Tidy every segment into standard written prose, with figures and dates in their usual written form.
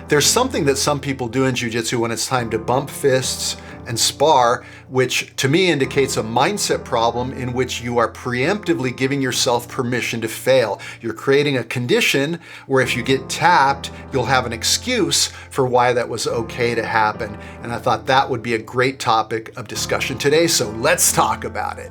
There's something that some people do in jiu-jitsu when it's time to bump fists and spar, which to me indicates a mindset problem in which you are preemptively giving yourself permission to fail. You're creating a condition where if you get tapped, you'll have an excuse for why that was okay to happen. And I thought that would be a great topic of discussion today, so let's talk about it.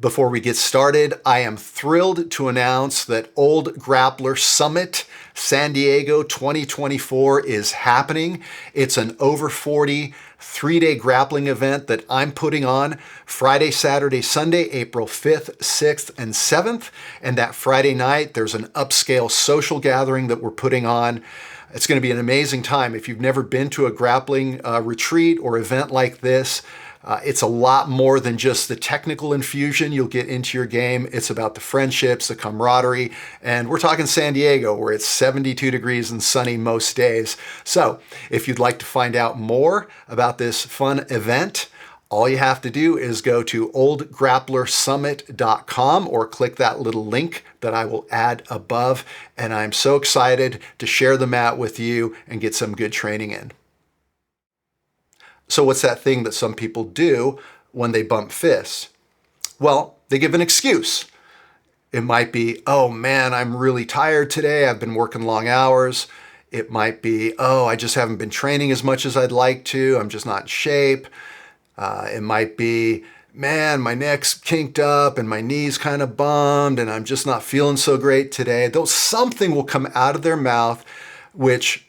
Before we get started, I am thrilled to announce that Old Grappler Summit San Diego 2024 is happening. It's an over 40 three-day grappling event that I'm putting on Friday, Saturday, Sunday, April 5th, 6th, and 7th. And that Friday night, there's an upscale social gathering that we're putting on. It's going to be an amazing time. If you've never been to a grappling retreat or event like this, it's a lot more than just the technical infusion you'll get into your game. It's about the friendships, the camaraderie, and we're talking San Diego where it's 72 degrees and sunny most days. So if you'd like to find out more about this fun event, all you have to do is go to oldgrapplersummit.com or click that little link that I will add above. And I'm so excited to share the mat with you and get some good training in. So what's that thing that some people do when they bump fists? Well, they give an excuse. It might be, oh man, I'm really tired today. I've been working long hours. It might be, oh, I just haven't been training as much as I'd like to. I'm just not in shape. It might be, man, my neck's kinked up and my knee's kind of bummed and I'm just not feeling so great today. Though something will come out of their mouth which,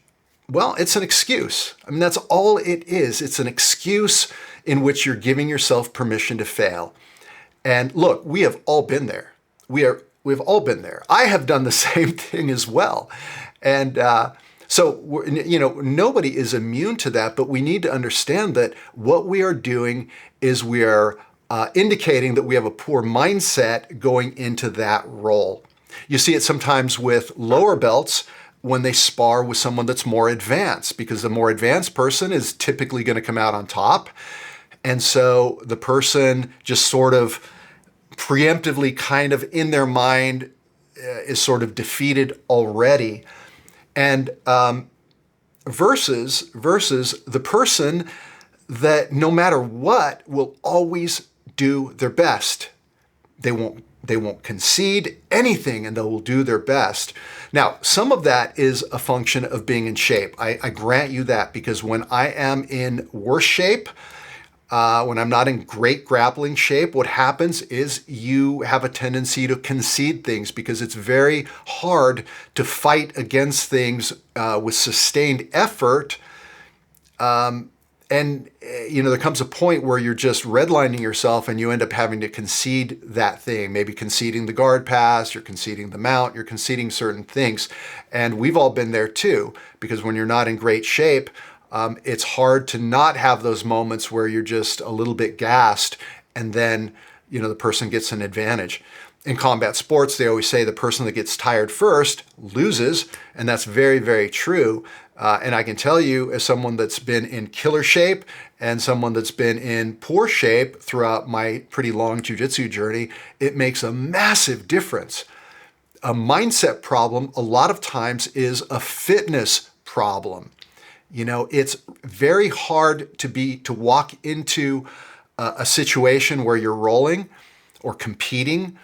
well, it's an excuse. I mean, that's all it is. It's an excuse in which you're giving yourself permission to fail. And look, we have all been there. We've all been there. I have done the same thing as well. And so, nobody is immune to that, but we need to understand that what we are doing is we are indicating that we have a poor mindset going into that role. You see it sometimes with lower belts when they spar with someone that's more advanced, because the more advanced person is typically going to come out on top. And so the person just sort of preemptively kind of in their mind is sort of defeated already. And versus the person that no matter what will always do their best. They won't concede anything and they will do their best. Now, some of that is a function of being in shape. I grant you that, because when I am in worse shape, when I'm not in great grappling shape, what happens is you have a tendency to concede things because it's very hard to fight against things with sustained effort. And there comes a point where you're just redlining yourself and you end up having to concede that thing, maybe conceding the guard pass, you're conceding the mount, you're conceding certain things. And we've all been there too, because when you're not in great shape, it's hard to not have those moments where you're just a little bit gassed and then, the person gets an advantage. In combat sports, they always say the person that gets tired first loses, and that's very, very true. And I can tell you, as someone that's been in killer shape and someone that's been in poor shape throughout my pretty long jiu-jitsu journey, it makes a massive difference. A mindset problem a lot of times is a fitness problem. It's very hard to walk into a situation where you're rolling or competing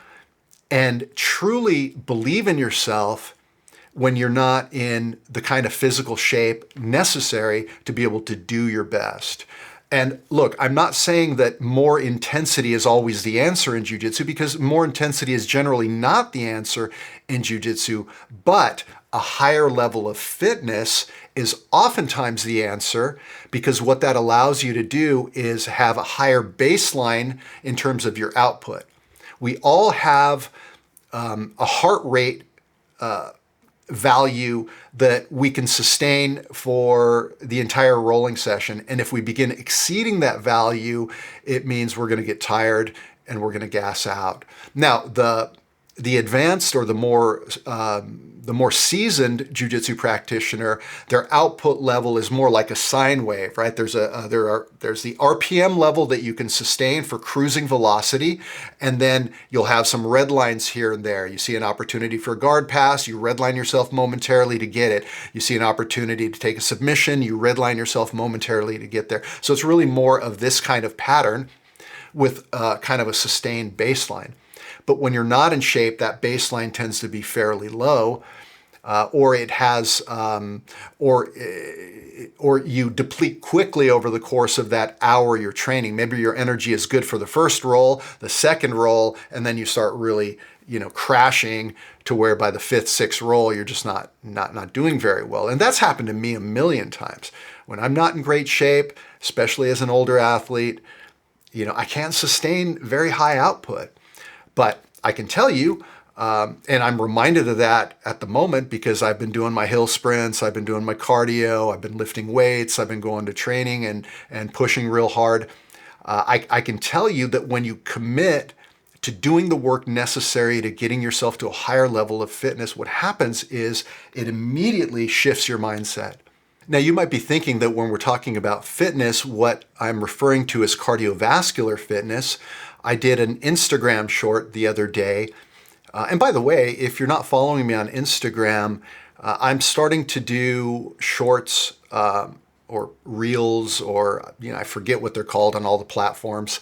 and truly believe in yourself when you're not in the kind of physical shape necessary to be able to do your best. And look, I'm not saying that more intensity is always the answer in jiu-jitsu, because more intensity is generally not the answer in jiu-jitsu, but a higher level of fitness is oftentimes the answer, because what that allows you to do is have a higher baseline in terms of your output. We all have a heart rate value that we can sustain for the entire rolling session. And if we begin exceeding that value, it means we're going to get tired and we're going to gas out. Now, the advanced or the more seasoned jiu-jitsu practitioner, their output level is more like a sine wave, right? There's the RPM level that you can sustain for cruising velocity, and then you'll have some red lines here and there. You see an opportunity for a guard pass, you redline yourself momentarily to get it. You see an opportunity to take a submission, you redline yourself momentarily to get there. So it's really more of this kind of pattern with kind of a sustained baseline. But when you're not in shape, that baseline tends to be fairly low, or it has, or you deplete quickly over the course of that hour you're training. Maybe your energy is good for the first roll, the second roll, and then you start really, crashing to where by the fifth, sixth roll, you're just not doing very well. And that's happened to me a million times. When I'm not in great shape, especially as an older athlete, I can't sustain very high output. But I can tell you, and I'm reminded of that at the moment because I've been doing my hill sprints, I've been doing my cardio, I've been lifting weights, I've been going to training and pushing real hard. I can tell you that when you commit to doing the work necessary to getting yourself to a higher level of fitness, what happens is it immediately shifts your mindset. Now, you might be thinking that when we're talking about fitness, what I'm referring to as cardiovascular fitness. I did an Instagram short the other day. And by the way, if you're not following me on Instagram, I'm starting to do shorts or reels, or I forget what they're called on all the platforms.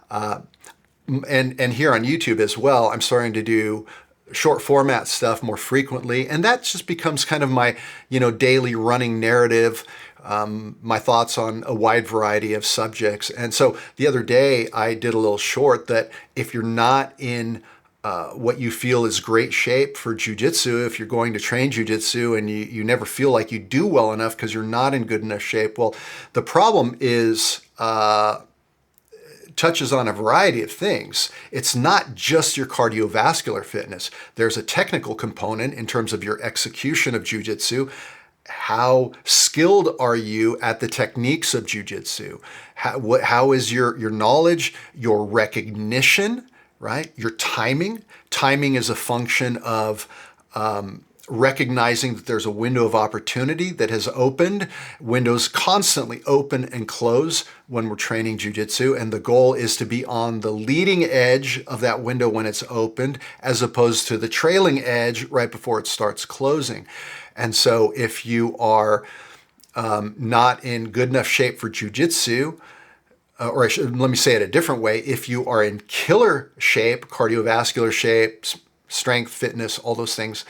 And here on YouTube as well, I'm starting to do short format stuff more frequently. And that just becomes kind of my, daily running narrative. My thoughts on a wide variety of subjects. And so the other day I did a little short that if you're not in what you feel is great shape for jiu-jitsu, if you're going to train jiu-jitsu and you never feel like you do well enough because you're not in good enough shape, well, the problem is touches on a variety of things. It's not just your cardiovascular fitness. There's a technical component in terms of your execution of jiu-jitsu. How skilled are you at the techniques of jiu-jitsu? How is your knowledge, your recognition, right? Your timing. Timing is a function of recognizing that there's a window of opportunity that has opened. Windows constantly open and close when we're training jiu-jitsu, and the goal is to be on the leading edge of that window when it's opened, as opposed to the trailing edge right before it starts closing. And so if you are not in good enough shape for jiu-jitsu, let me say it a different way, if you are in killer shape, cardiovascular shape, strength, fitness, all those things,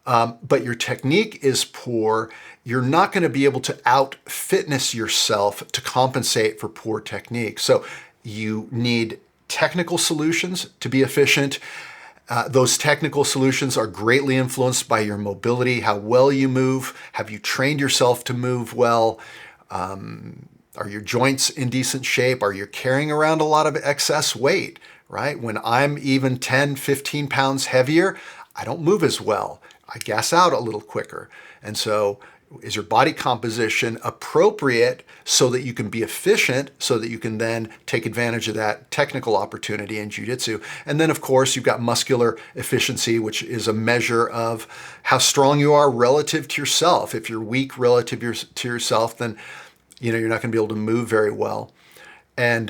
but your technique is poor, you're not going to be able to out-fitness yourself to compensate for poor technique. So you need technical solutions to be efficient. Those technical solutions are greatly influenced by your mobility, how well you move. Have you trained yourself to move well? Are your joints in decent shape? Are you carrying around a lot of excess weight, right? When I'm even 10, 15 pounds heavier, I don't move as well. I gas out a little quicker. And so is your body composition appropriate so that you can be efficient, so that you can then take advantage of that technical opportunity in jiu-jitsu? And then, of course, you've got muscular efficiency, which is a measure of how strong you are relative to yourself. If you're weak relative to yourself, then you're not going to be able to move very well. And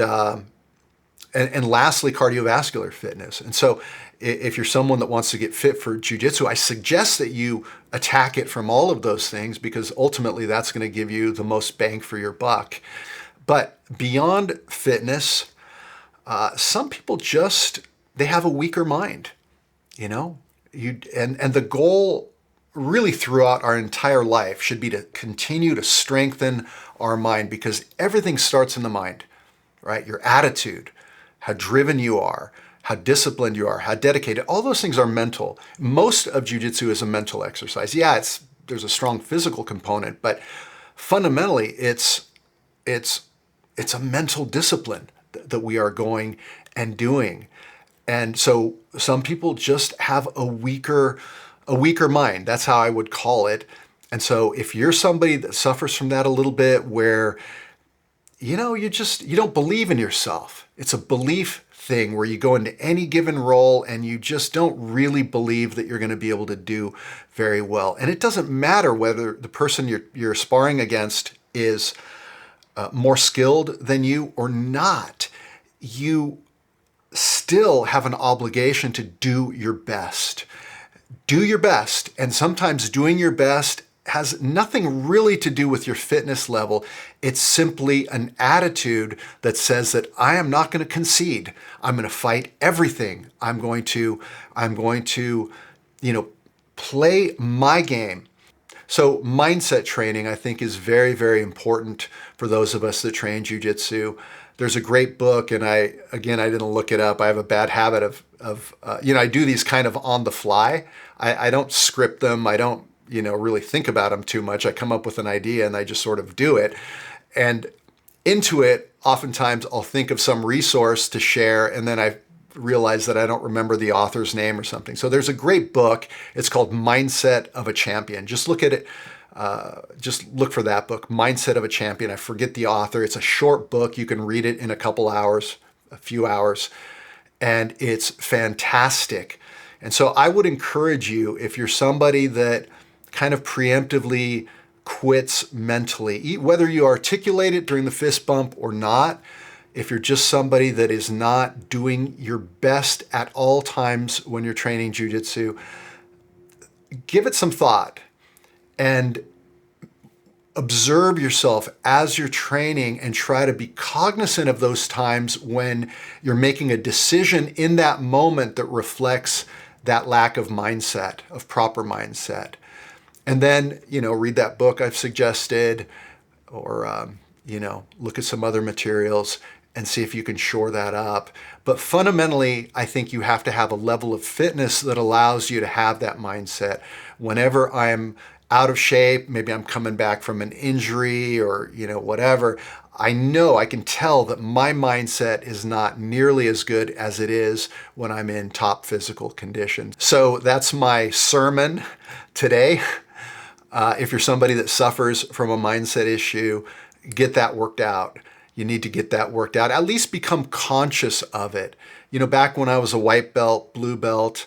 lastly, cardiovascular fitness. And so if you're someone that wants to get fit for jiu-jitsu, I suggest that you attack it from all of those things, because ultimately that's going to give you the most bang for your buck. But beyond fitness, some people they have a weaker mind, and the goal really throughout our entire life should be to continue to strengthen our mind, because everything starts in the mind, right? Your attitude, how driven you are, how disciplined you are, how dedicated, all those things are mental. Most of jiu-jitsu is a mental exercise. Yeah, there's a strong physical component, but fundamentally it's a mental discipline that we are going and doing. And so some people just have a weaker mind. That's how I would call it. And so if you're somebody that suffers from that a little bit, where you don't believe in yourself, It's a belief thing where you go into any given role and you just don't really believe that you're going to be able to do very well. And it doesn't matter whether the person you're sparring against is more skilled than you or not. You still have an obligation to do your best. Do your best. And sometimes doing your best has nothing really to do with your fitness level. It's simply an attitude that says that I am not going to concede. I'm going to fight everything. I'm going to, play my game. So mindset training, I think, is very, very important for those of us that train jiu-jitsu. There's a great book, and I didn't look it up. I have a bad habit of I do these kind of on the fly. I don't script them. I don't, really think about them too much. I come up with an idea and I just sort of do it. And into it, oftentimes I'll think of some resource to share, and then I realize that I don't remember the author's name or something. So there's a great book. It's called Mindset of a Champion. Just look at it. Just look for that book, Mindset of a Champion. I forget the author. It's a short book. You can read it in a couple hours, a few hours, and it's fantastic. And so I would encourage you, if you're somebody that kind of preemptively quits mentally, whether you articulate it during the fist bump or not, if you're just somebody that is not doing your best at all times when you're training jiu-jitsu, give it some thought and observe yourself as you're training and try to be cognizant of those times when you're making a decision in that moment that reflects that lack of mindset, of proper mindset. And then, read that book I've suggested, or, look at some other materials and see if you can shore that up. But fundamentally, I think you have to have a level of fitness that allows you to have that mindset. Whenever I'm out of shape, maybe I'm coming back from an injury or, whatever, I know, I can tell that my mindset is not nearly as good as it is when I'm in top physical condition. So that's my sermon today. If you're somebody that suffers from a mindset issue, get that worked out. You need to get that worked out. At least become conscious of it. Back when I was a white belt, blue belt,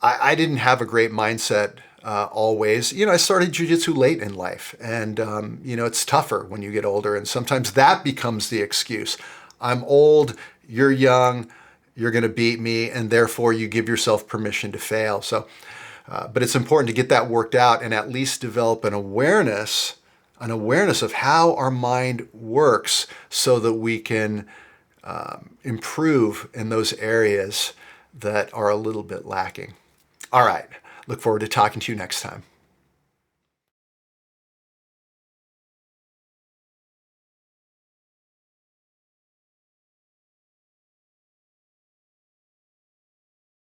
I didn't have a great mindset always. I started jiu-jitsu late in life, and it's tougher when you get older, and sometimes that becomes the excuse. I'm old, you're young, you're going to beat me, and therefore you give yourself permission to fail. So, but it's important to get that worked out and at least develop an awareness of how our mind works so that we can improve in those areas that are a little bit lacking. All right. Look forward to talking to you next time.